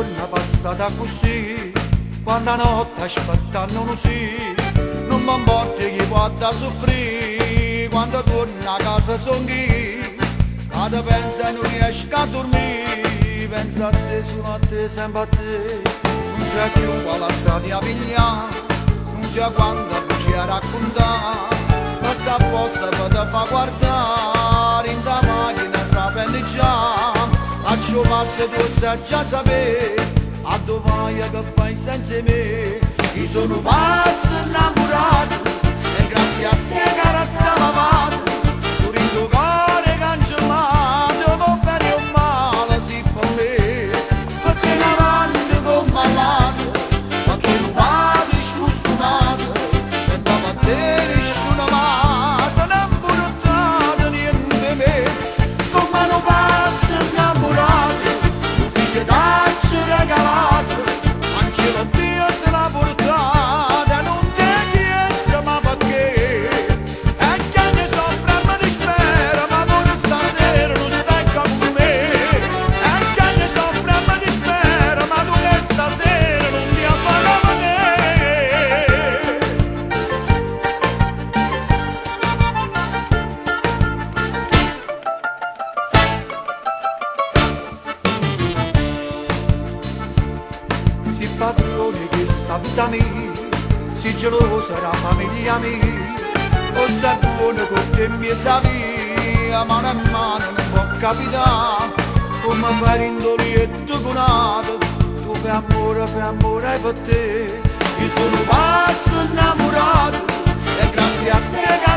giorno passata così, quando notte aspettando sì, non mi importa chi può da soffrire, quando torno a casa son chi, cada pensa non riesco a dormire, pensa a te, sono a te, sempre a te, non c'è più quella strada a pigliare, non c'è quando ci a raccontare, passa apposta per te fa guardare, in da macchina sapendo già, faccio pazzo tu sai già sapere, a domani che fai senza me, io sono pazzo innamorato, e grazie a te che resta lavato, pure il tuo cuore cancellato, va bene o male si fa me, perché in avanti con malato, perché non vado scostumato, sembra a te nessuno amato, non portato niente me, come non pazzo innamorato, un figlio d'accio regalato, anche lo Dio se l'ha portata, non ti chiesto ma perché, e che ne soffre e mi dispera, ma pure stasera non stai con me, e che ne soffre e mi dispera, ma pure stasera non mi affaga me. Si padrone di sta vita mia, si gelosa la famiglia mia, o se buono con te in mezza via, mano a mano non può capitare, come fare indolietto conato, tu per amore per te, io sono pazzo innamorato, e grazie a te che